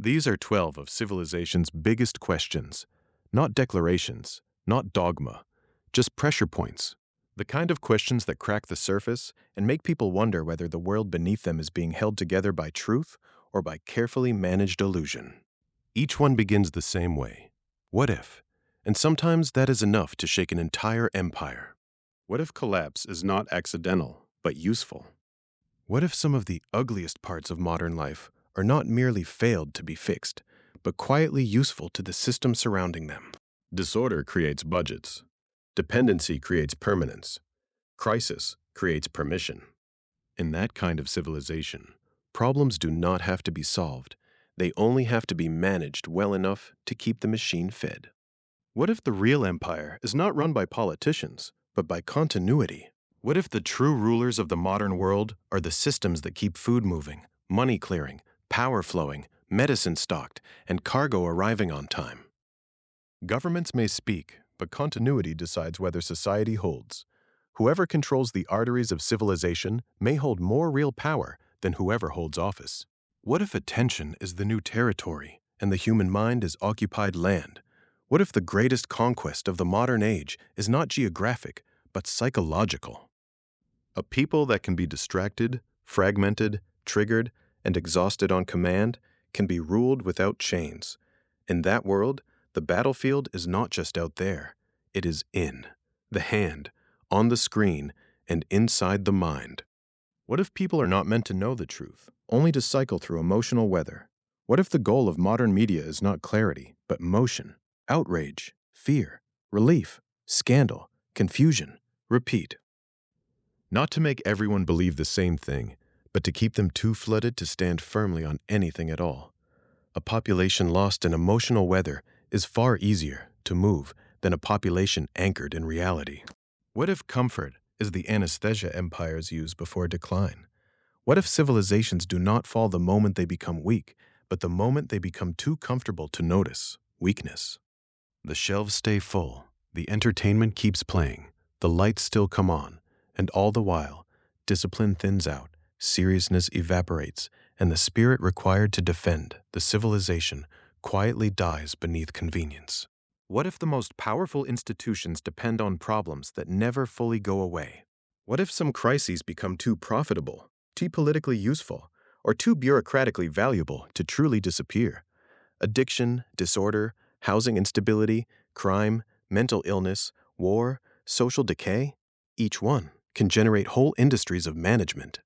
These are 12 of civilization's biggest questions. Not declarations, not dogma, just pressure points. The kind of questions that crack the surface and make people wonder whether the world beneath them is being held together by truth or by carefully managed illusion. Each one begins the same way. What if? And sometimes that is enough to shake an entire empire. What if collapse is not accidental, but useful? What if some of the ugliest parts of modern life are not merely failed to be fixed, but quietly useful to the system surrounding them? Disorder creates budgets. Dependency creates permanence. Crisis creates permission. In that kind of civilization, problems do not have to be solved. They only have to be managed well enough to keep the machine fed. What if the real empire is not run by politicians, but by continuity? What if the true rulers of the modern world are the systems that keep food moving, money clearing, power flowing, medicine stocked, and cargo arriving on time? Governments may speak, but continuity decides whether society holds. Whoever controls the arteries of civilization may hold more real power than whoever holds office. What if attention is the new territory and the human mind is occupied land? What if the greatest conquest of the modern age is not geographic, but psychological? A people that can be distracted, fragmented, triggered, and exhausted on command can be ruled without chains. In that world, the battlefield is not just out there. It is in, the hand, on the screen, and inside the mind. What if people are not meant to know the truth, only to cycle through emotional weather? What if the goal of modern media is not clarity, but motion, outrage, fear, relief, scandal, confusion, repeat? Not to make everyone believe the same thing, but to keep them too flooded to stand firmly on anything at all. A population lost in emotional weather is far easier to move than a population anchored in reality. What if comfort is the anesthesia empires use before decline? What if civilizations do not fall the moment they become weak, but the moment they become too comfortable to notice weakness? The shelves stay full, the entertainment keeps playing, the lights still come on, and all the while, discipline thins out, seriousness evaporates, and the spirit required to defend the civilization quietly dies beneath convenience. What if the most powerful institutions depend on problems that never fully go away? What if some crises become too profitable, too politically useful, or too bureaucratically valuable to truly disappear? Addiction, disorder, housing instability, crime, mental illness, war, social decay, each one can generate whole industries of management.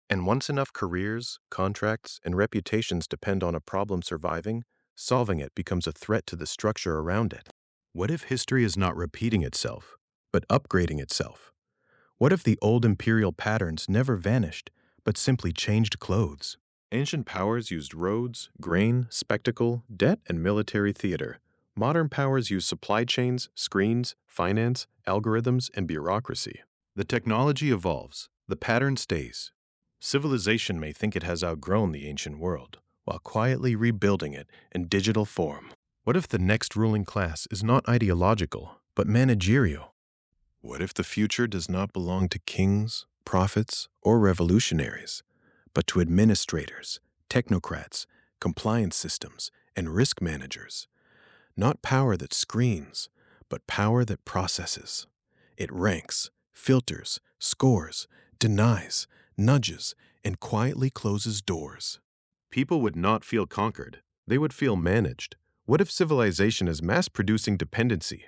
And once enough careers, contracts, and reputations depend on a problem surviving, solving it becomes a threat to the structure around it. What if history is not repeating itself, but upgrading itself? What if the old imperial patterns never vanished, but simply changed clothes? Ancient powers used roads, grain, spectacle, debt, and military theater. Modern powers use supply chains, screens, finance, algorithms, and bureaucracy. The technology evolves, the pattern stays. Civilization may think it has outgrown the ancient world, while quietly rebuilding it in digital form. What if the next ruling class is not ideological, but managerial? What if the future does not belong to kings, prophets, or revolutionaries, but to administrators, technocrats, compliance systems, and risk managers? Not power that screens, but power that processes. It ranks, filters, scores, denies, nudges, and quietly closes doors. People would not feel conquered. They would feel managed. What if civilization is mass-producing dependency?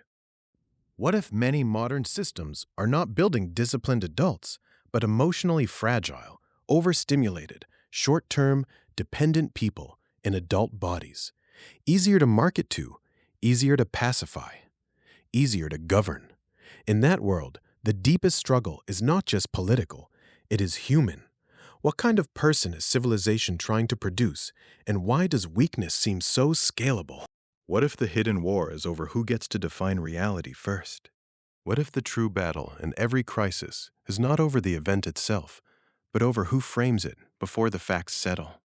What if many modern systems are not building disciplined adults, but emotionally fragile, overstimulated, short-term, dependent people in adult bodies? Easier to market to, easier to pacify, easier to govern. In that world, the deepest struggle is not just political, it is human. What kind of person is civilization trying to produce, and why does weakness seem so scalable? What if the hidden war is over who gets to define reality first? What if the true battle in every crisis is not over the event itself, but over who frames it before the facts settle?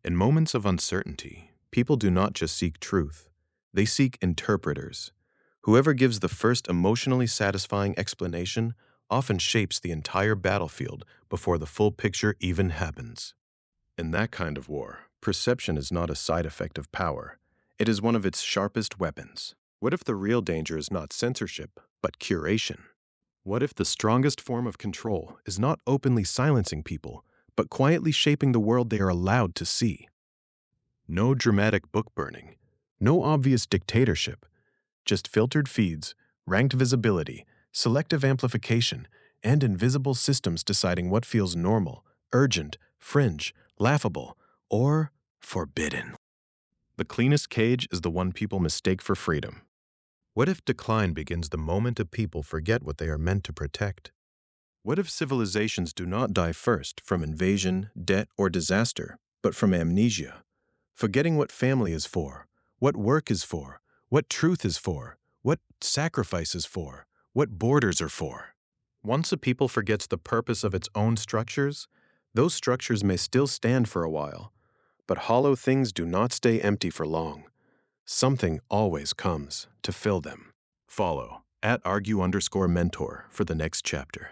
In moments of uncertainty, people do not just seek truth, they seek interpreters. Whoever gives the first emotionally satisfying explanation often shapes the entire battlefield before the full picture even happens. In that kind of war, perception is not a side effect of power? It is one of its sharpest weapons. What if the real danger is not censorship, but curation? What if the strongest form of control is not openly silencing people, but quietly shaping the world they are allowed to see? No dramatic book burning, no obvious dictatorship, just filtered feeds, ranked visibility, selective amplification, and invisible systems deciding what feels normal, urgent, fringe, laughable, or forbidden. The cleanest cage is the one people mistake for freedom. What if decline begins the moment a people forget what they are meant to protect? What if civilizations do not die first from invasion, debt, or disaster, but from amnesia? Forgetting what family is for, what work is for, what truth is for, what sacrifice is for, what borders are for. Once a people forgets the purpose of its own structures, those structures may still stand for a while, but hollow things do not stay empty for long. Something always comes to fill them. Follow @argue_mentor for the next chapter.